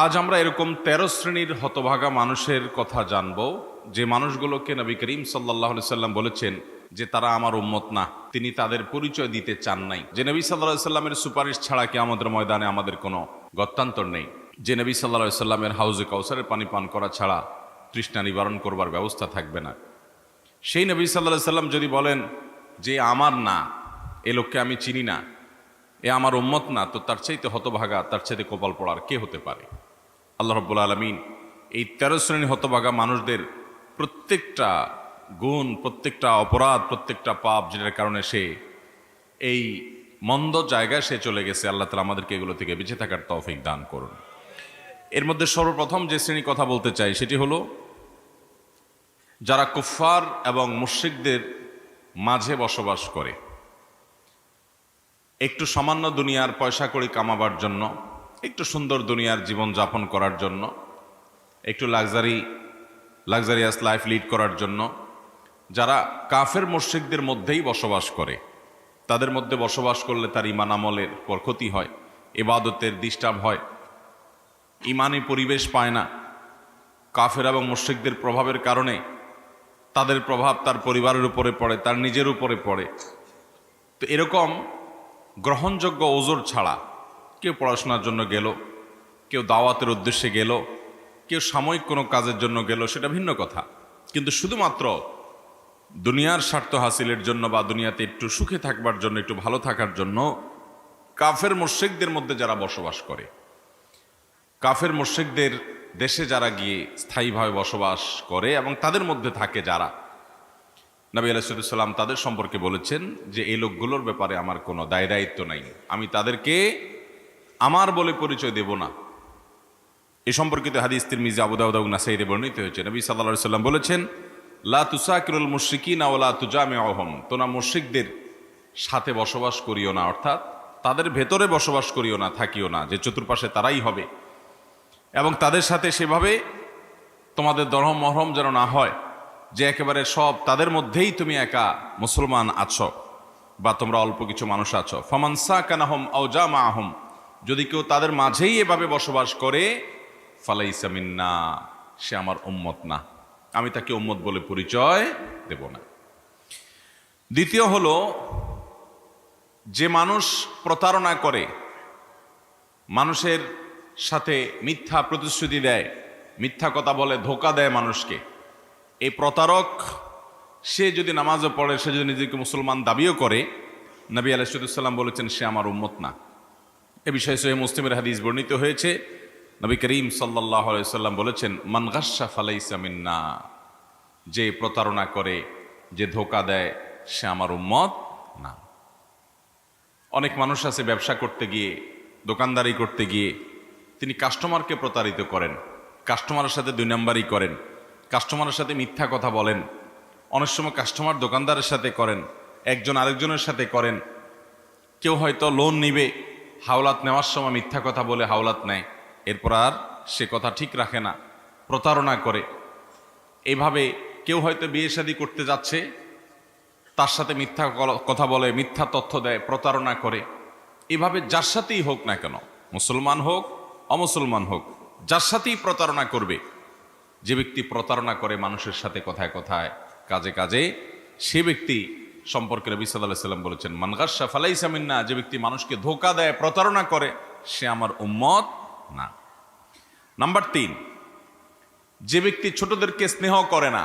আজ আমরা এরকম ১৩ শ্রেণীর হতভাগা মানুষের কথা জানব, যে মানুষগুলোকে নবী করিম সাল্লাল্লাহু আলাইহি সাল্লাম বলেছেন যে তারা আমার উম্মত না। তিনি তাদের পরিচয় দিতে চান নাই, যে নবী সাল্লাল্লাহু আলাইহি সাল্লামের সুপারিশ ছাড়া কিয়ামতের ময়দানে আমাদের কোনো গত্যান্তর নেই, যে নবী সাল্লাল্লাহু আলাইহি সাল্লামের হাউজে কাউসারের পানি পান করা ছাড়া তৃষ্ণা নিবারণ করবার ব্যবস্থা থাকবে না। সেই নবী সাল্লাল্লাহু আলাইহি সাল্লাম যদি বলেন যে আমার না, এ লোককে আমি চিনি না, এ আমার উম্মত না, তো তার চাইতে হতভাগা, তার চাইতে কপাল পড়ার কে হতে পারে? আল্লাহ রাব্বুল আলামিন এই ১৩ শ্রেণী হতভাগা মানুষদের প্রত্যেকটা গুণ, প্রত্যেকটা অপরাধ, প্রত্যেকটা পাপ, যেটার কারণে সে এই মন্দ জায়গায় সে চলে গেছে, আল্লাহ তাআলা আমাদেরকে এগুলো থেকে বেঁচে থাকার তৌফিক দান করুন। এর মধ্যে সর্বপ্রথম যে শ্রেণী কথা বলতে চাই সেটি হলো যারা কুফফার এবং মুশরিকদের মাঝে বসবাস করে, একটু সামান্য দুনিয়ার পয়সা কড়ি কামাবার জন্য, একটু সুন্দর দুনিয়ার জীবন যাপন করার জন্য, একটু লাক্সারিয়াস লাইফ লিড করার জন্য যারা কাফের মুশরিকদের মধ্যেই বসবাস করে, তাদের মধ্যে বসবাস করলে তার ঈমান আমলের পর ক্ষতি হয়, ইবাদতের ডিস্টার্ব হয়, ঈমানি পরিবেশ পায় না। কাফের এবং মুশরিকদের প্রভাবের কারণে তাদের প্রভাব তার পরিবারের উপরে পড়ে, তার নিজের উপরে পড়ে। তো এরকম গ্রহণযোগ্য ওজোর ছাড়া কেউ পড়াশোনার জন্য গেল, কেউ দাওয়াতের উদ্দেশ্যে গেল, কেউ সাময়িক কোনো কাজের জন্য গেল, সেটা ভিন্ন কথা। কিন্তু শুধুমাত্র দুনিয়ার স্বার্থ হাসিলের জন্য বা দুনিয়াতে একটু সুখে থাকবার জন্য, একটু ভালো থাকার জন্য কাফের মুশরিকদের মধ্যে যারা বসবাস করে, কাফের মুশরিকদের দেশে যারা গিয়ে স্থায়ীভাবে বসবাস করে এবং তাদের মধ্যে থাকে যারা, নবী আলাইহিস সালাম তাদের সম্পর্কে বলেছেন যে এই লোকগুলোর ব্যাপারে আমার কোনো দায় দায়িত্ব নাই, আমি তাদেরকে আমার বলে পরিচয় দেব না। এ সম্পর্কিত হাদিস তিরমিজি, আবু দাউদ এবং নাসাঈতে বর্ণিত হয়েছে। নবী সাল্লাল্লাহু আলাইহি সাল্লাম বলেছেন, লা তুসাকিরুল মুশরিকিনা ওয়া লা তুজামিউহুম, তোমরা মুশরিকদের সাথে বসবাস করিও না, অর্থাৎ তাদের ভেতরে বসবাস করিও না, থাকিও না, যে চতুর্পাশে তারাই হবে, এবং তাদের সাথে সেভাবে তোমাদের দরহম মহরম যেন না হয় যে একেবারে সব তাদের মধ্যেই তুমি একা মুসলমান আছো বা তোমরা অল্প কিছু মানুষ আছো। ফামান সাকানাহুম আও জামাআহুম, যদি কেউ তাদের মাঝেই এভাবে বসবাস করে, ফালাইসা মিন্না, সে আমার উম্মত না, আমি তাকে উম্মত বলে পরিচয় দেব না। দ্বিতীয় হলো, যে মানুষ প্রতারণা করে, মানুষের সাথে মিথ্যা প্রতিশ্রুতি দেয়, মিথ্যা কথা বলে, ধোঁকা দেয় মানুষকে, এই প্রতারক সে যদি নামাজও পড়ে, সে যদি নিজেকে মুসলমান দাবিও করে, নবী আলাইহিস সালাম বলেছেন সে আমার উম্মত না। এ বিষয়ে সহিহ মুসলিমের হাদিস বর্ণিত হয়েছে। নবী করিম সাল্লাল্লাহু আলাইহি সাল্লাম বলেছেন, মান গাশশা ফালাইসা মিন্না, যে প্রতারণা করে, যে ধোঁকা দেয়, সে আমার উম্মত না। অনেক মানুষ আছে ব্যবসা করতে গিয়ে, দোকানদারি করতে গিয়ে তিনি কাস্টমারকে প্রতারিত করেন, কাস্টমারের সাথে দুই নাম্বারই করেন, কাস্টমারের সাথে মিথ্যা কথা বলেন, অনেক সময় কাস্টমার দোকানদারের সাথে করেন, একজন আরেকজনের সাথে করেন। কেউ হয়তো লোন নিবে, হাওলাত নেওয়ার সময় মিথ্যা কথা বলে হাওলাত নেয়, এরপর আর সে কথা ঠিক রাখে না, প্রতারণা করে। এইভাবে কেউ হয়তো বিয়ে শাদী করতে যাচ্ছে, তার সাথে মিথ্যা কথা বলে, মিথ্যা তথ্য দেয়, প্রতারণা করে। এভাবে যার সাথেই হোক না কেন, মুসলমান হোক অমুসলমান হোক, যার সাথেই প্রতারণা করবে, যে ব্যক্তি প্রতারণা করে মানুষের সাথে কথায় কথায়, কাজে কাজে, সে ব্যক্তি সম্পর্কে নবী সাল্লাল্লাহু আলাইহি সাল্লাম বলেছেন, মান গাশশা ফালাইসা মিন্না, যে ব্যক্তি মানুষকে ধোঁকা দেয়, প্রতারণা করে, সে আমার উম্মত না। নাম্বার ৩, যে ব্যক্তি ছোটদেরকে স্নেহ করে না,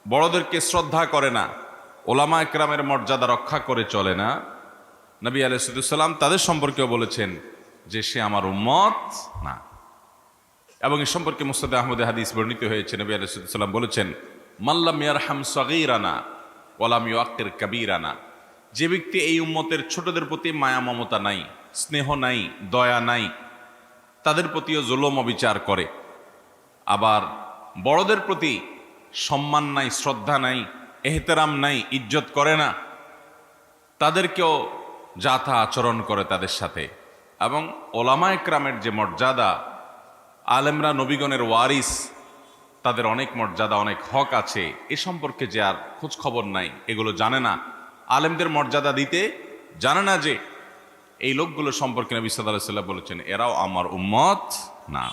বড়দেরকে শ্রদ্ধা করে না, ওলামা একরামের মর্যাদা রক্ষা করে চলে না, নবী আলাইহিস সালাম তাদের সম্পর্কেও বলেছেন যে সে আমার উম্মত না। এবং এ সম্পর্কে মুসনাদে আহমদে হাদিস বর্ণিত হয়েছে। নবী আলাইহিস সালাম বলেছেন, মাল্লাম ইয়ারহাম সাগীরানা ওয়ালাম ইউআক্কির কাবীরানা, যে ব্যক্তি এই উম্মতের ছোটদের প্রতি মায়া মমতা নাই, স্নেহ নাই, দয়া নাই, তাদের প্রতিও জুলুম অবিচার করে, আবার বড়দের প্রতি সম্মান নাই, শ্রদ্ধা নাই, এহতেরাম নাই, ইজ্জত করে না, তাদেরকেও যাতা আচরণ করে তাদের সাথে। এবং ওলামা একরামের যে মর্যাদা, আলেমরা নবীগণের ওয়ারিস, তাদের অনেক মর্যাদা, অনেক হক আছে, এ সম্পর্কে যে আর খোঁজ খবর নাই, এগুলো জানে না, আলেমদের মর্যাদা দিতে জানে না, যে এই লোকগুলো সম্পর্কে নবী সাল্লাল্লাহু আলাইহি ওয়াসাল্লাম বলেছেন এরাও আমার উম্মত না।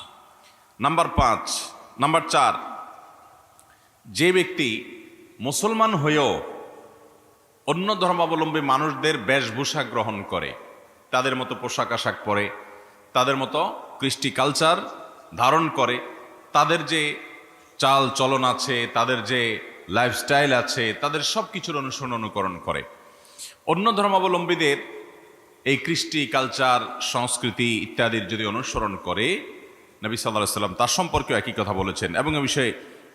নাম্বার 4, যে ব্যক্তি মুসলমান হয়েও অন্য ধর্মাবলম্বী মানুষদের বেশভূষা গ্রহণ করে, তাদের মতো পোশাক আশাক পরে, তাদের মতো কৃষ্টি কালচার ধারণ করে, তাদের যে চাল চলন আছে, তাদের যে লাইফস্টাইল আছে, তাদের সব কিছুর অনুকরণ করে, অন্য ধর্মাবলম্বীদের এই কৃষ্টি কালচার সংস্কৃতি ইত্যাদির যদি অনুসরণ করে, নবী সাল্লাল্লাহু আলাইহি ওয়াসাল্লাম তার সম্পর্কেও একই কথা বলেছেন। এবং এ বিষয়ে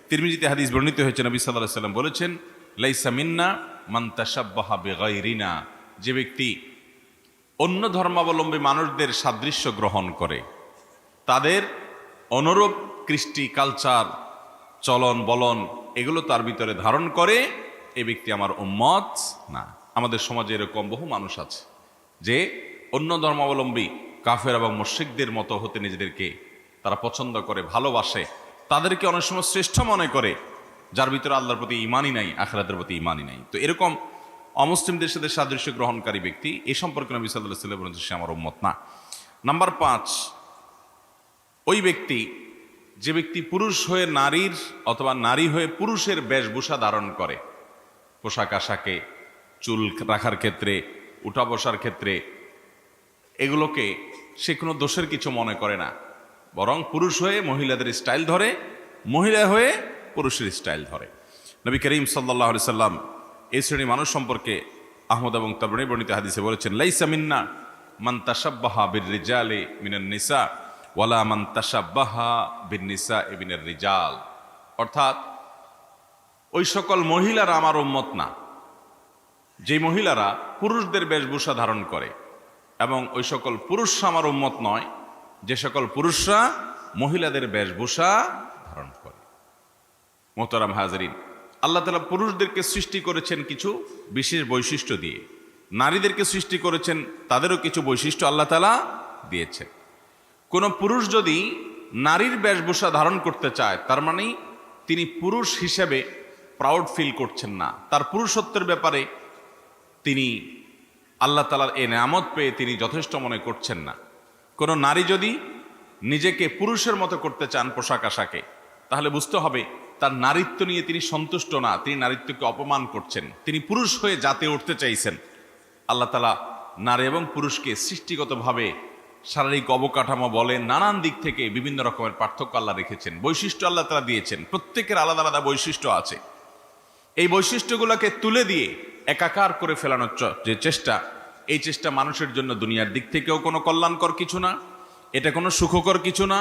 তিরমিজিতে হাদিস বর্ণিত হয়েছে, নবী সাল্লাল্লাহু আলাইহি ওয়াসাল্লাম বলেছেন লাইসা মিন্না মান তাশাব্বাহা বিগাইরিনা, যে ব্যক্তি অন্য ধর্মাবলম্বী মানুষদের সাদৃশ্য গ্রহণ করে, তাদের অনুরূপ কৃষ্টি কালচার চলন বলন এগুলো তার ভিতরে ধারণ করে, এ ব্যক্তি আমার উম্মত না। আমাদের সমাজে এরকম বহু মানুষ আছে যে অন্য ধর্মাবলম্বী কাফের এবং মুশরিকদের মতো হতে নিজেদেরকে তারা পছন্দ করে, ভালোবাসে, তাদেরকে অনেক সময় শ্রেষ্ঠ মনে করে, যার ভিতরে আল্লাহর প্রতি ঈমানই নাই, আখিরাতের প্রতি ঈমানই নাই। তো এরকম অমুসলিমদের সাথে সাদৃশ্য গ্রহণকারী ব্যক্তি, এই সম্পর্কে নবী সাল্লাল্লাহু আলাইহি ওয়াসাল্লাম বলেছেন সে আমার উম্মত না। নাম্বার 5, ওই ব্যক্তি যে ব্যক্তি পুরুষ হয়ে নারীর অথবা নারী হয়ে পুরুষের বেশভূষা ধারণ করে, পোশাক আশাকে, চুল রাখার ক্ষেত্রে, উঠা বসার ক্ষেত্রে, এগুলোকে সে কোনো দোষের কিছু মনে করে না, বরং পুরুষ হয়ে মহিলাদের স্টাইল ধরে, মহিলা হয়ে পুরুষের স্টাইল ধরে। নবী করিম সাল্লাল্লাহু আলাইহি সাল্লাম এই শ্রেণী মানুষ সম্পর্কে আহমদ এবং তাবরানী বর্ণিত হাদিসে বলেছেন লাইসা মিন্না মান তাশাব্বাহা বির-রিজালি মিনান নিসা ওয়ালা মান তাশাব্বাহা বিন-নিসা মিনার রিজাল, অর্থাৎ ওই সকল মহিলারা আমার উম্মত না যে মহিলারা পুরুষদের বেশভূষা ধারণ করে, এবং ওই সকল পুরুষরা আমার উম্মত নয় যে সকল পুরুষরা মহিলাদের বেশভূষা ধারণ করে। মোহতারাম হাজরিন, আল্লাহ তাআলা পুরুষদেরকে সৃষ্টি করেছেন কিছু বিশেষ বৈশিষ্ট্য দিয়ে, নারীদেরকে সৃষ্টি করেছেন তাদেরও কিছু বৈশিষ্ট্য আল্লাহ তাআলা দিয়েছেন। কোন পুরুষ যদি নারীর বেশভূষা ধারণ করতে চায়, তার মানে তিনি পুরুষ হিসেবে প্রাউড ফিল করছেন না, তার পুরুষত্বের ব্যাপারে তিনি আল্লাহ তাআলার এই নেয়ামত পেয়ে তিনি যথেষ্ট মনে করছেন না। কোনো নারী যদি নিজেকে পুরুষের মতো করতে চান পোশাক আশাকে, তাহলে বুঝতে হবে তার নারীত্ব নিয়ে তিনি সন্তুষ্ট না, তিনি নারীত্বকে অপমান করছেন, তিনি পুরুষ হয়ে জাতে উঠতে চাইছেন। আল্লাহ তাআলা নারী এবং পুরুষকে সৃষ্টিগতভাবে শারীরিক অবকাঠামো বলে নানান দিক থেকে বিভিন্ন রকমের পার্থক্য আল্লাহ রেখেছেন, বৈশিষ্ট্য আল্লাহ তাআলা দিয়েছেন, প্রত্যেকের আলাদা আলাদা বৈশিষ্ট্য আছে। এই বৈশিষ্ট্যগুলোকে তুলে দিয়ে একাকার করে ফেলানোর যে চেষ্টা, এই চেষ্টা মানুষের জন্য দুনিয়ার দিক থেকেও কোনো কল্যাণকর কিছু না, এটা কোনো সুখকর কিছু না,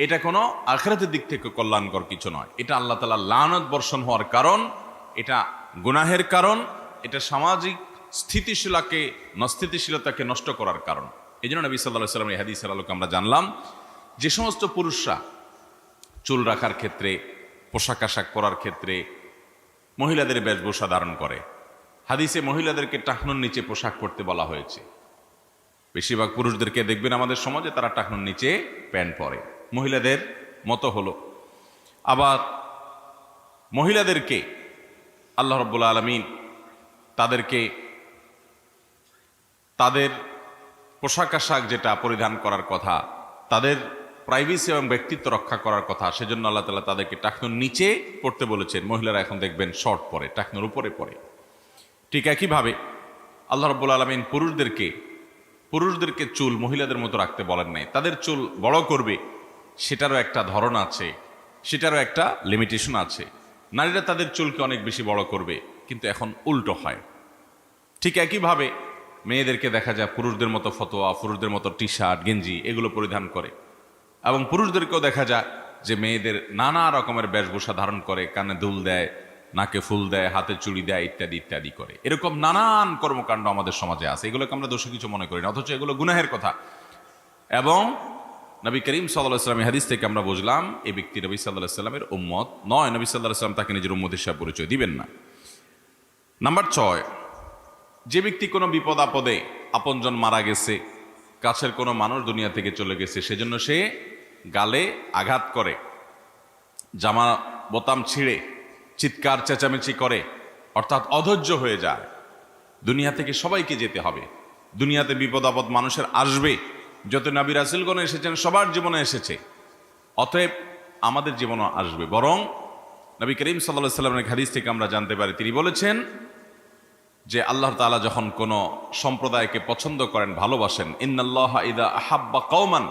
এটা কোনো আখিরাতের দিক থেকে কল্যাণকর কিছু নয়। এটা আল্লাহ তাআলা লানত বর্ষণ হওয়ার কারণ, এটা গুনাহের কারণ, এটা সামাজিক স্থিতিশীলতাকে নষ্ট করার কারণ। এই জন্য নবী সাল্লাল্লাহু আলাইহি ওয়াসাল্লাম এই হাদিসের আলোকে আমরা জানলাম যে সমস্ত পুরুষরা চুল রাখার ক্ষেত্রে, পোশাক আশাক পরার ক্ষেত্রে মহিলাদের বেশভূষা ধারণ করে, হাদিসে মহিলাদেরকে টাকনুর নিচে পোশাক পরতে বলা হয়েছে। বেশিরভাগ পুরুষদেরকে দেখবেন আমাদের সমাজে তারা টাকনুর নিচে প্যান্ট পরে, মহিলাদের মতো হলো। আবার মহিলাদেরকে আল্লাহ রাব্বুল আলামিন তাদেরকে তাদের পোশাক আশাক যেটা পরিধান করার কথা, তাদের প্রাইভেসি এবং ব্যক্তিত্ব রক্ষা করার কথা, সেজন্য আল্লাহ তাআলা তাদেরকে টাকনুর নিচে পড়তে বলেছেন। মহিলারা এখন দেখবেন শর্ট পরে, টাকনুর উপরে পরে। ঠিক একইভাবে আল্লাহ রাব্বুল আলামিন পুরুষদেরকে চুল মহিলাদের মতো রাখতে বলেন নাই, তাদের চুল বড় করবে সেটারও একটা ধরন আছে, সেটারও একটা লিমিটেশন আছে। নারীরা তাদের চুলকে অনেক বেশি বড় করবে, কিন্তু এখন উল্টো হয়। ঠিক একইভাবে মেয়েদেরকে দেখা যায় পুরুষদের মতো ফতোয়া, পুরুষদের মতো টি শার্ট গেঞ্জি এগুলো পরিধান করে, এবং পুরুষদেরকেও দেখা যায় যে মেয়েদের নানা রকমের বেশভূষা ধারণ করে, কানে দুল দেয়, নাকে ফুল দেয়, হাতে চুড়ি দেয়, ইত্যাদি ইত্যাদি করে। এরকম নানান কর্মকাণ্ড আমাদের সমাজে আছে, এগুলোকে আমরা দোষী কিছু মনে করি না, অথচ এগুলো গুনাহের কথা। এবং নবী করিম সাল্লাল্লাহু আলাইহি ওয়াসাল্লামের হাদিস থেকে আমরা বুঝলাম এই ব্যক্তি নবী সাল্লাল্লাহু আলাইহি ওয়াসাল্লামের উম্মত নয়, নবী সাল্লাল্লাহু আলাইহি ওয়াসাল্লাম তাকে নিজের উম্মত হিসেবে পরিচয় দিবেন না। নাম্বার 6, যে ব্যক্তি কোনো বিপদ আপদে আপনজন মারা গেছে, কাছের কোনো মানুষ দুনিয়া থেকে চলে গেছে, সেজন্য সে গালে আঘাত করে, জামা বোতাম ছিঁড়ে চিৎকার চেঁচামেচি করে, অর্থাৎ অধৈর্য হয়ে যায়। দুনিয়া থেকে সবাইকে যেতে হবে, দুনিয়াতে বিপদ আপদ মানুষের আসবে, যত নবী রাসূলগণ এসেছেন সবার জীবনে এসেছে, অতএব আমাদের জীবনও আসবে। বরং নবী করিম সাল্লাল্লাহু আলাইহি ওয়াসাল্লামের হাদিস থেকে আমরা জানতে পারি, তিনি বলেছেন যে আল্লাহ তাআলা যখন কোনো সম্প্রদায়কে পছন্দ করেন, ভালোবাসেন, ইন্নাল্লাহা ইযা আহাব্বা কওমান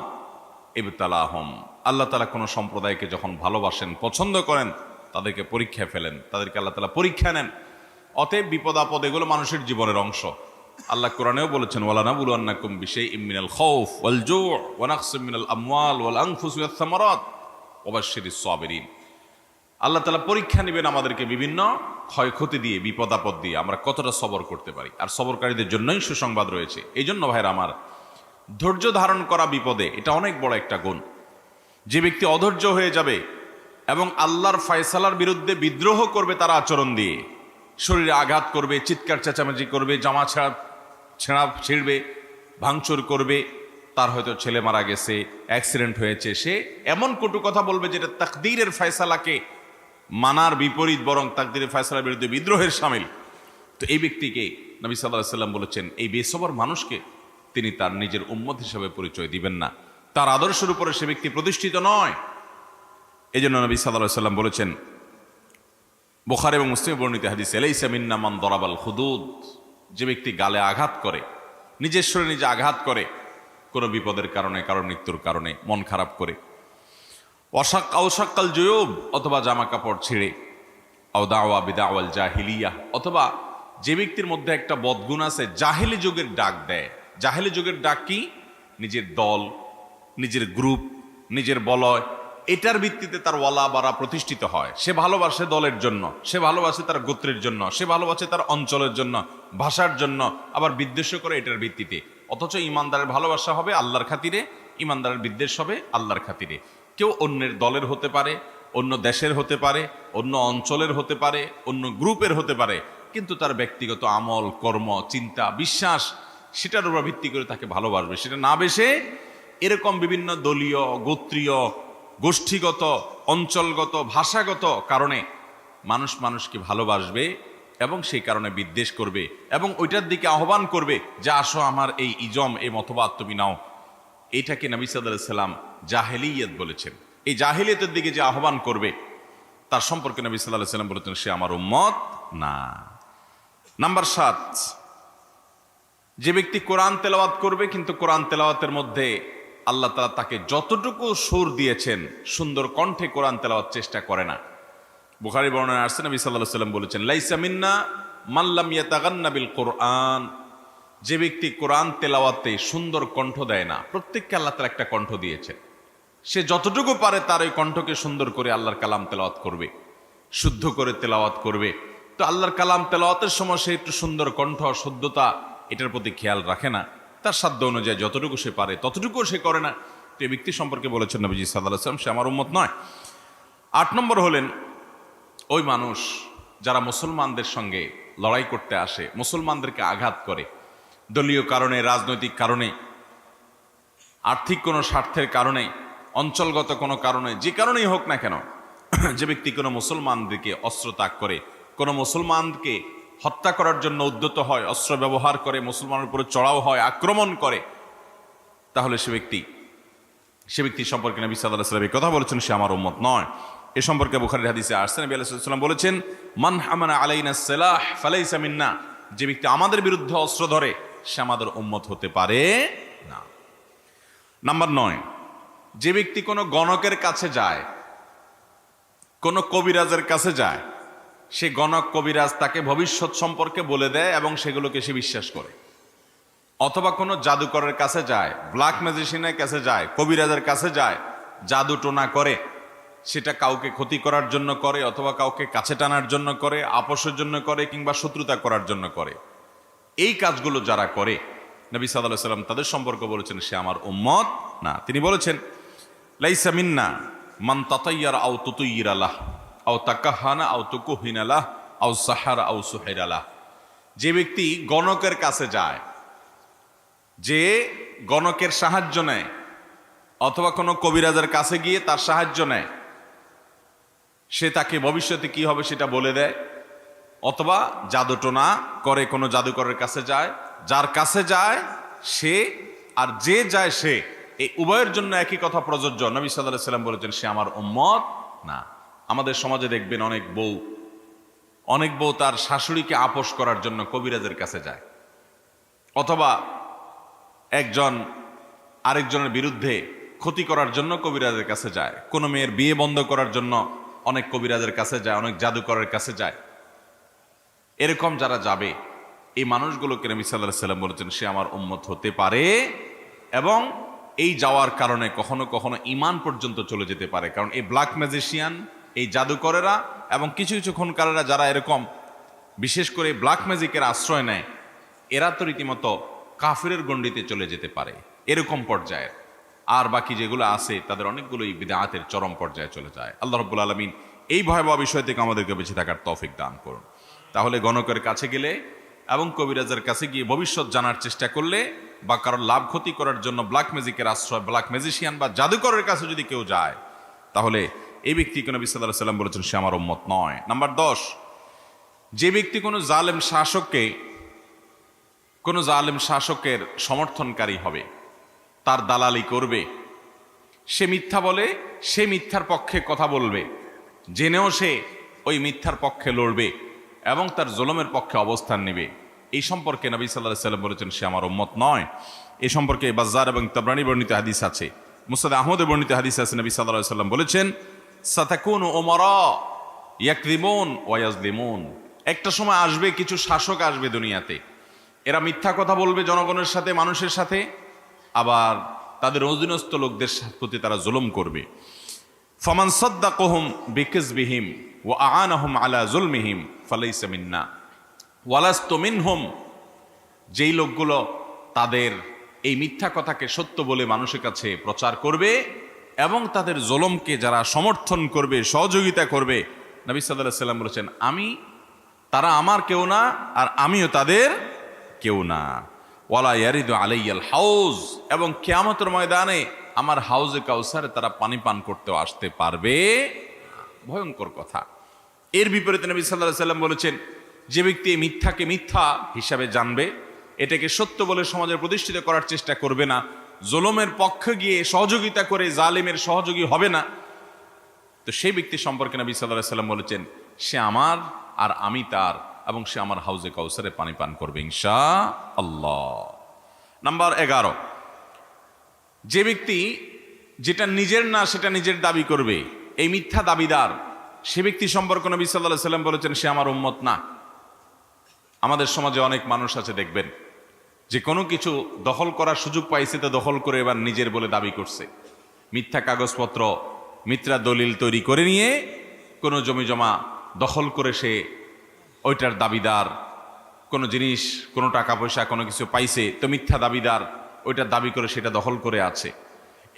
ইবতালাহুম, আল্লাহ তাআলা কোনো সম্প্রদায়কে যখন ভালোবাসেন, পছন্দ করেন, তাদেরকে পরীক্ষায় ফেলেন, তাদেরকে আল্লাহ তাআলা পরীক্ষা নেন। অতএব বিপদ আপদ এগুলো মানুষের জীবনের অংশ। আল্লাহ কোরআনেও বলেছেন, ওয়ালা নাবলুয়ান্নাকুম বিশাইইম মিনাল খাউফ ওয়াল জু' ওয়া নাকসিম মিনাল আমওয়াল ওয়াল আনফুসি ওয়াস সামারাত ওয়া বাশশিরিস সাবিরিন। আল্লাহ তাআলা পরীক্ষা নেবেন আমাদেরকে বিভিন্ন ক্ষয়ক্ষতি দিয়ে, বিপদ আপদ দিয়ে আমরা কতটা সবর করতে পারি। আর সবরকারীদের জন্যই সুসংবাদ রয়েছে। এই জন্য ভাইরা আমার, ধৈর্য ধারণ করা বিপদে এটা অনেক বড় একটা গুণ। যে ব্যক্তি অধৈর্য হয়ে যাবে এবং আল্লাহর ফয়সালার বিরুদ্ধে বিদ্রোহ করবে তার আচরণ দিয়ে, শরীরে আঘাত করবে, চিৎকার চেঁচামেচি করবে, জামা ছেঁড়া ছিঁড়বে, ভাঙচুর করবে, তার হয়তো ছেলে মারা গেছে, অ্যাক্সিডেন্ট হয়েছে, সে এমন কটু কথা বলবে যেটা তাকদীরের ফয়সালাকে মানার বিপরীত, বরং তাকদীরের ফয়সালার বিরুদ্ধে বিদ্রোহের শামিল। তো এই ব্যক্তিকে নবী সাল্লাল্লাহু আলাইহি ওয়াসাল্লাম বলেছেন, এই বেসবর মানুষকে তিনি তার নিজের উম্মত হিসেবে পরিচয় দিবেন না, তার আদর্শের উপরে সে ব্যক্তি প্রতিষ্ঠিত নয়। এই জন্য নবী সাল্লাল্লাহু আলাইহি ওয়াসাল্লাম বলেছেন, বুখারী এবং মুসলিমে বর্ণিত হাদিস, লাইসা মিন্না মান দারাবাল খুদুদ, যে ব্যক্তি গালে আঘাত করে, নিজের শরীরে নিজে আঘাত করে, কোনো বিপদের কারণে, কারো মৃত্যুর কারণে, মন খারাপ করে, অসাক্কাল জুয়ুব, অথবা জামা কাপড় ছিঁড়ে, আও দাওয়া বিদাওয়াল জাহিলিয়া, অথবা যে ব্যক্তির মধ্যে একটা বদগুণ আছে, জাহেলি যুগের ডাক দেয়। জাহেলি যুগের ডাক কি? নিজের দল, নিজের গ্রুপ, নিজের বলয়, এটার ভিত্তিতে তার ওয়ালা বারা প্রতিষ্ঠিত হয়। সে ভালোবাসে দলের জন্য, সে ভালোবাসে তার গোত্রের জন্য, সে ভালোবাসে তার অঞ্চলের জন্য, ভাষার জন্য, আবার বিদ্বেষ করে এটার ভিত্তিতে। অথচ ইমানদারের ভালোবাসা হবে আল্লাহর খাতিরে, ইমানদারের বিদ্বেষ হবে আল্লাহর খাতিরে। কেউ অন্যের দলের হতে পারে, অন্য দেশের হতে পারে, অন্য অঞ্চলের হতে পারে, অন্য গ্রুপের হতে পারে, কিন্তু তার ব্যক্তিগত আমল, কর্ম, চিন্তা, বিশ্বাস, সেটার উপর ভিত্তি করে তাকে ভালোবাসবে। সেটা না বেশে এরকম বিভিন্ন দলীয়, গোত্রীয়, গোষ্ঠীগত, অঞ্চলগত, ভাষাগত কারণে মানুষ মানুষকে ভালোবাসবে এবং সেই কারণে বিদ্বেষ করবে এবং ওইটার দিকে আহ্বান করবে যে আসো আমার এই ইজম, এই মতবাদ তুমি নাও। এইটাকে নবী সাল্লাল্লাহু আলাইহি ওয়াসাল্লাম জাহেলিয়ত বলেছেন। এই জাহেলিয়তের দিকে যে আহ্বান করবে তার সম্পর্কে নবী সাল্লাল্লাহু আলাইহি ওয়াসাল্লাম বলেছেন, সে আমার উম্মত না। নাম্বার 7, যে ব্যক্তি কোরআন তেলাওয়াত করবে কিন্তু কোরআন তেলাওয়াতের মধ্যে আল্লাহ তাআলা তাকে যতটুকু সুর দিয়েছেন সুন্দর কণ্ঠে কোরআন তেলাওয়াত চেষ্টা করে না। বুখারী বর্ণনায় আসছে, নবী সাল্লাল্লাহু আলাইহি ওয়াসাল্লাম বলেছেন, লাইসা মিন্না মান লাম ইয়াতাগান্না বিল কোরআন, যে ব্যক্তি কোরআন তেলাওয়াতে সুন্দর কণ্ঠ দেয় না। প্রত্যেককে আল্লাহ তাআলা একটা কণ্ঠ দিয়েছেন, সে যতটুকু পারে তার ওই কণ্ঠকে সুন্দর করে আল্লাহর কালাম তেলাওয়াত করবে, শুদ্ধ করে তেলাওয়াত করবে। তো আল্লাহর কালাম তেলাওয়াতের সময় সে একটু সুন্দর কণ্ঠ, শুদ্ধতা, এটার প্রতি খেয়াল রাখে না। তার সাধ্য অনুযায়ী যতটুকু সে পারে ততটুকু সে করে না। তো এই ব্যক্তি সম্পর্কে বলেছেন নবীজি সাল্লাল্লাহু আলাইহি ওয়াসাল্লাম, সে আমার উম্মত নয়। 8 নম্বর হলেন ওই মানুষ যারা মুসলমানদের সঙ্গে লড়াই করতে আসে, মুসলমানদেরকে আঘাত করে, দলীয় কারণে, রাজনৈতিক কারণে, আর্থিক কোনো স্বার্থের কারণে, অঞ্চলগত কোনো কারণে, যে কারণেই হোক না কেন, যে ব্যক্তি কোনো মুসলমানদেরকে অস্ত্র ত্যাগ করে, কোনো মুসলমানকে হত্যা করার জন্য উদ্যত হয়, অস্ত্র ব্যবহার করে, মুসলমানের উপরে চড়াও হয়, আক্রমণ করে, তাহলে সে ব্যক্তি সম্পর্কে নবী সাল্লাল্লাহু আলাইহি ওয়াসাল্লাম কথা বলেছেন, সে আমার উম্মত নয়। এ সম্পর্কে বুখারীর হাদিসে আসছে, নবী আলাইহিস সালাম বলেছেন, মান হামানা আলাইনা সালাহ ফালাইসা মিন্না, যে ব্যক্তি আমাদের বিরুদ্ধে অস্ত্র ধরে সে আমাদের উম্মত হতে পারে না। নাম্বার 9, যে ব্যক্তি কোনো গণকের কাছে যায়, কোনো কবিরাজের কাছে যায়, সে গণক কবিরাজ তাকে ভবিষ্যৎ সম্পর্কে বলে দেয় এবং সেগুলোকে সে বিশ্বাস করে। অথবা কোনো জাদুকরের কাছে যায়, ব্ল্যাক ম্যাজিশিয়ানের কাছে যায়, কবিরাজের কাছে যায়, জাদু টোনা করে, সেটা কাউকে ক্ষতি করার জন্য করে, অথবা কাউকে কাছে টানার জন্য করে, আপোষের জন্য করে, কিংবা শত্রুতা করার জন্য করে। এই কাজগুলো যারা করে নবী সাল্লাল্লাহু আলাইহি ওয়াসাল্লাম তাদের সম্পর্কে বলেছেন, সে আমার উম্মত না। তিনি বলেছেন, লাইসা মিন্না মান তাতাইয়ারা আও তুতুইরা লাহ আও তাকাহানা আও তুকুহিনা লাহ আও সাহারা আও সুহাইরা লাহ, যে ব্যক্তি গণকের কাছে যায়, যে গণকের সাহায্য নেয়, অথবা কোনো কবিরাজের কাছে গিয়ে তার সাহায্য নেয়, সে তাকে ভবিষ্যতে কি হবে সেটা বলে দেয়, অথবা জাদুটোনা করে কোনো জাদুকরের কাছে যায়, যার কাছে যায় সে আর যে যায় সে, এই উভয়ের জন্য একই কথা প্রযোজ্য। নবী সাল্লাল্লাহু আলাইহি ওয়াসাল্লাম বলেছেন সে আমার উম্মত না। আমাদের সমাজে দেখবেন অনেক বউ তার শাশুড়িকে আপোস করার জন্য কবিরাজের কাছে যায়, অথবা একজন আরেকজনের বিরুদ্ধে ক্ষতি করার জন্য কবিরাজের কাছে যায়, কোনো মেয়ের বিয়ে বন্ধ করার জন্য অনেক কবিরাজের কাছে যায়, অনেক জাদুকরের কাছে যায়। এরকম যারা যাবে এই মানুষগুলোকে নবী সাল্লাল্লাহু আলাইহি ওয়াসাল্লাম বলেছেন সে আমার উম্মত হতে পারে, এবং এই যাওয়ার কারণে কখনো কখনো ঈমান পর্যন্ত চলে যেতে পারে। কারণ এই ব্ল্যাক ম্যাজিশিয়ান, এই জাদুকরেরা এবং কিছু কিছু খুনকারেরা যারা এরকম বিশেষ করে ব্ল্যাক ম্যাজিকের আশ্রয় নেয়, এরা তো রীতিমতো কাফিরের গণ্ডিতে চলে যেতে পারে এরকম পর্যায়ের। আর বাকি যেগুলো আছে তাদের অনেকগুলোই বিদআতের চরম পর্যায়ে চলে যায়। আল্লাহ রাব্বুল আলামিন এই ভয়াবহ বিষয় থেকে আমাদেরকে বেঁচে থাকার তৌফিক দান করুন। তাহলে গণকের কাছে গেলে এবং কবিরাজের কাছে গিয়ে ভবিষ্যৎ জানার চেষ্টা করলে, বা কারোর লাভ ক্ষতি করার জন্য ব্ল্যাক ম্যাজিকের আশ্রয়, ব্ল্যাক ম্যাজিশিয়ান বা জাদুকরের কাছে যদি কেউ যায়, তাহলে এই ব্যক্তিকে নবী সাল্লাল্লাহু আলাইহি ওয়াসাল্লাম বলেছেন সে আমার উম্মত নয়। নাম্বার 10, যে ব্যক্তি কোনো জালেম শাসকের সমর্থনকারী হবে, তার দালালি করবে, সে মিথ্যা বলে, সে মিথ্যার পক্ষে কথা বলবে, জেনেও সে ওই মিথ্যার পক্ষে লড়বে এবং তার জুলুমের পক্ষে অবস্থান নেবে, এই সম্পর্কে নবী সাল্লাল্লাহু আলাইহি ওয়াসাল্লাম বলেছেন সে আমার উম্মত নয়। এই সম্পর্কে বাজ্জার এবং তাবরানী বর্ণিত হাদিস আছে, মুসনাদ আহমদে বর্ণিত হাদিস আছে। নবী সাল্লাল্লাহু আলাইহি ওয়াসাল্লাম বলেছেন সাতাকুনু উমারা ইয়াকযিবুন ওয়া ইয়াজলিমুন, একটা সময় আসবে কিছু শাসক আসবে দুনিয়াতে, এরা মিথ্যা কথা বলবে জনগণের সাথে, মানুষের সাথে, আবার তাদের অধীনস্থ লোকদের প্রতি তারা জুলুম করবে। ফামান সাদ্দাকাহুম বিকাযবিহিম ওয়া আ'আনাহুম আলা যুলমিহিম ফালাইসা মিন্না ওয়ালাস্তু মিনহুম, যেই লোকগুলো তাদের এই মিথ্যা কথাকে সত্য বলে মানুষের কাছে প্রচার করবে এবং তাদের জুলুমকে যারা সমর্থন করবে, সহযোগিতা করবে, নবী সাল্লাল্লাহু আলাইহি ওয়াসাল্লাম বলেছেন তারা আমার কেউ না আর আমিও তাদের কেউ না। ওয়ালা ইয়ারিদু আলাইয়াল হাউজ, এবং কিয়ামতের ময়দানে আমার হাউজে কাউসারে তারা পানি পান করতেও আসতে পারবে। ভয়ঙ্কর কথা। এর বিপরীতে নবী সাল্লাল্লাহু আলাইহি ওয়াসাল্লাম বলেছেন যে ব্যক্তি মিথ্যাকে মিথ্যা হিসাবে জানবে, এটাকে সত্য বলে সমাজে প্রতিষ্ঠিত করার চেষ্টা করবে না, জুলুমের পক্ষে গিয়ে সহযোগিতা করে জালিমের সহযোগী হবে না, তো সেই ব্যক্তি সম্পর্কে নবী সাল্লাল্লাহু আলাইহি ওয়াসাল্লাম বলেছেন সে আমার আর আমি তার, এবং সে আমার হাউজে কাউসারে পানি পান করবে ইনশাআল্লাহ। নাম্বার 11, যে ব্যক্তি যেটা নিজের না সেটা নিজের দাবি করবে, এই মিথ্যা দাবিদার, সে ব্যক্তি সম্পর্কে নবী সাল্লাল্লাহু আলাইহি ওয়াসাল্লাম বলেছেন সে আমার উম্মত না। আমাদের সমাজে অনেক মানুষ আছে দেখবেন যে কোনো কিছু দখল করার সুযোগ পাইছে তো দখল করে এবার নিজের বলে দাবি করছে, মিথ্যা কাগজপত্র, মিথ্যা দলিল তৈরি করে নিয়ে কোনো জমি জমা দখল করে সে ওইটার দাবিদার, কোনো জিনিস, কোনো টাকা পয়সা, কোনো কিছু পাইছে তো মিথ্যা দাবিদার, ওইটার দাবি করে সেটা দখল করে আছে।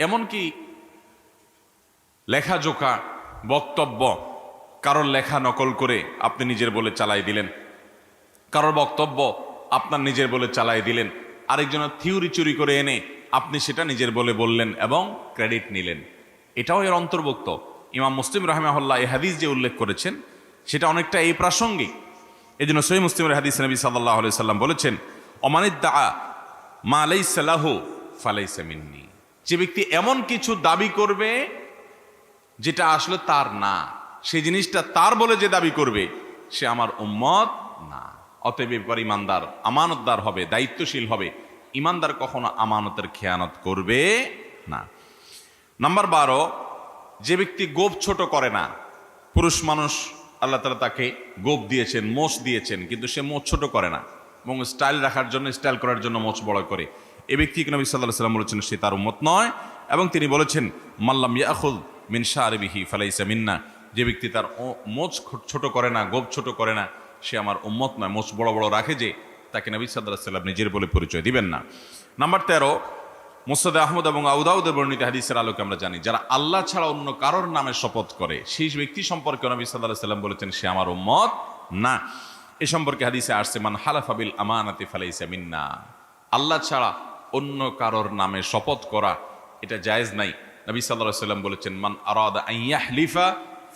এমনকি লেখাজোখা, বক্তব্য, কারোর লেখা নকল করে আপনি নিজের বলে চালাই দিলেন, কারোর বক্তব্য আপনার নিজের বলে চালাই দিলেন, আরেকজনের থিওরি চুরি করে এনে আপনি সেটা নিজের বলে বললেন এবং ক্রেডিট নিলেন, এটাও এর অন্তর্ভুক্ত। ইমাম মুসলিম রাহিমাহুল্লাহ এই হাদিস যে উল্লেখ করেছেন সেটা অনেকটা এই প্রাসঙ্গিক। এই জন্য সহিহ মুসলিমের হাদিস নবী সাল্লাল্লাহু আলাইহি সাল্লাম বলেছেন অমানিদ্দাআ মা লাইসা লাহু ফালাইসা মিন্নি, যে ব্যক্তি এমন কিছু দাবি করবে যেটা আসলে তার না, সেই জিনিসটা তার বলে যে দাবি করবে সে আমার উম্মত না। অতএব এবার ইমানদার আমানতদার হবে, দায়িত্বশীল হবে। ইমানদার কখনো আমানতের খেয়ানত করবে না। নাম্বার 12, যে ব্যক্তি গোপ ছোট করে না। পুরুষ মানুষ আল্লাহ তাআলা তাকে গোপ দিয়েছেন, মোচ দিয়েছেন, কিন্তু সে মোচ ছোট করে না এবং স্টাইল রাখার জন্য, স্টাইল করার জন্য মোচ বড় করে। এই ব্যক্তিকে নবী সাল্লাল্লাহু আলাইহি ওয়াসাল্লাম বলেছেন সে তার উম্মত নয়, এবং তিনি বলেছেন মাল্লাম ইয়াখুয মিন শারিবিহি ফালাইসা মিন্না, যে ব্যক্তি তার মোচ ছোট করে না, গোপ ছোট করে না, সে আমার উম্মত নয়। মোচ বড় বড় রাখে যে, তাকে নবী সাল্লাল্লাহু আলাইহি ওয়াসাল্লাম নিজের বলে পরিচয় দিবেন না। নাম্বার 13, মুসনাদ আহমদ এবং আবু দাউদের বর্ণিত হাদিসের আলোকে আমরা জানি যারা আল্লাহ ছাড়া অন্য কারোর নামে শপথ করে সেই ব্যক্তি সম্পর্কে নবী সাল্লাল্লাহু আলাইহি ওয়াসাল্লাম বলেছেন সে আমার উম্মত না। এ সম্পর্কে হাদিসে আসছে মান হালাফা বিল আমানাতি ফালাইসা মিন্না, আল্লাহ ছাড়া অন্য কারোর নামে শপথ করা এটা জায়েজ নাই। নবী সাল্লাল্লাহু আলাইহি ওয়াসাল্লাম বলেছেন মান আরাদা আন ইয়াহলিফা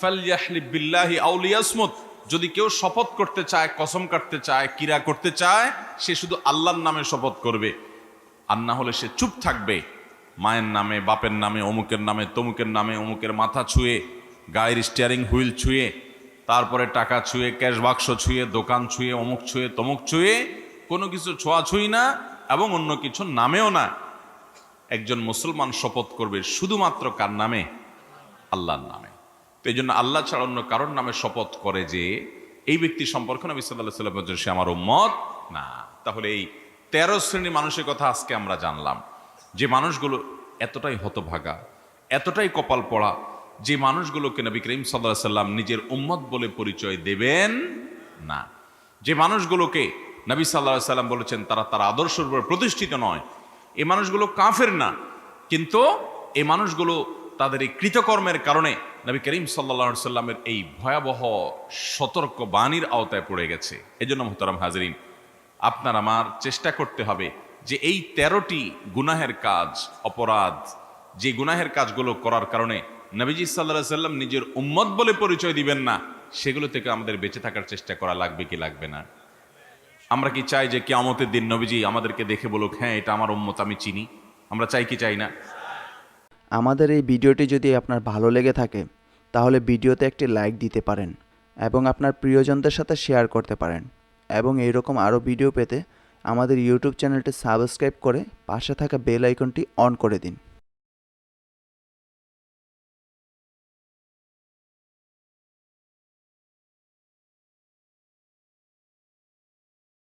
ফালইয়াহলিফ বিল্লাহি আও লিয়াসমুত, যদি কেউ শপথ করতে চায়, কসম কাটতে চায়, কিরা করতে চায়, সে শুধু আল্লাহর নামে শপথ করবে, আর না হলে সে চুপ থাকবে। মায়ের নামে, বাপের নামে, অমুকের নামে, তমুকের নামে, অমুকের মাথা ছুঁয়ে, গায়ের স্টিয়ারিং হুইল ছুঁয়ে, তারপরে টাকা ছুঁয়ে, ক্যাশ বাক্স ছুঁয়ে, দোকান ছুঁয়ে, অমুক ছুঁয়ে, তমুক ছুঁয়ে, কোনো কিছু ছোঁয়াছুঁই না এবং অন্য কিছু নামেও না। একজন মুসলমান শপথ করবে শুধুমাত্র কার নামে? আল্লাহর নামে। তো এই জন্য আল্লাহ ছাড়া অন্য কারোর নামে শপথ করে যে এই ব্যক্তি সম্পর্কে নবী সাল্লাল্লাহু আলাইহি ওয়াসাল্লাম বলেছেন সে আমার উম্মত না। তাহলে এই 13 শ্রেণীর মানুষের কথা আজকে আমরা জানলাম, যে মানুষগুলো এতটাই হতভাগা, এতটাই কপাল পড়া, যে মানুষগুলোকে নবী করিম সাল্লাল্লাহু আলাইহি ওয়াসাল্লাম নিজের উম্মত বলে পরিচয় দেবেন না, যে মানুষগুলোকে নবী সাল্লাল্লাহু আলাইহি ওয়াসাল্লাম বলেছেন তারা তার আদর্শের উপর প্রতিষ্ঠিত নয়, এই মানুষগুলো কাফের না, কিন্তু এই মানুষগুলো তাদের এই কৃতকর্মের কারণে নবী করিম সাল্লাল্লাহু আলাইহি ওয়াসাল্লামের এই ভয়াবহ সতর্ক বাণীর আওতায় পড়ে গেছে। এজন্য মুহতারাম হাজরিন, আপনার আমার চেষ্টা করতে হবে যে এই 13টি গুনাহের কাজ, অপরাধ, যে গুনাহের কাজগুলো করার কারণে নবীজি সাল্লাল্লাহু আলাইহি ওয়াসাল্লাম নিজের উম্মত বলে পরিচয় দিবেন না, সেগুলো থেকে আমাদের বেঁচে থাকার চেষ্টা করা লাগবে কি লাগবে না? আমরা কি চাই যে কিয়ামতের দিন নবীজি আমাদেরকে দেখে বলুক, হ্যাঁ এটা আমার উম্মত, আমি চিনি? আমরা চাই কি চাই না? আমাদের এই ভিডিওটি যদি আপনার ভালো লেগে থাকে তাহলে ভিডিওতে একটি লাইক দিতে পারেন এবং আপনার প্রিয়জনদের সাথে শেয়ার করতে পারেন, এবং এইরকম আরও ভিডিও পেতে আমাদের ইউটিউব চ্যানেলটি সাবস্ক্রাইব করে পাশে থাকা বেল আইকনটি অন করে দিন।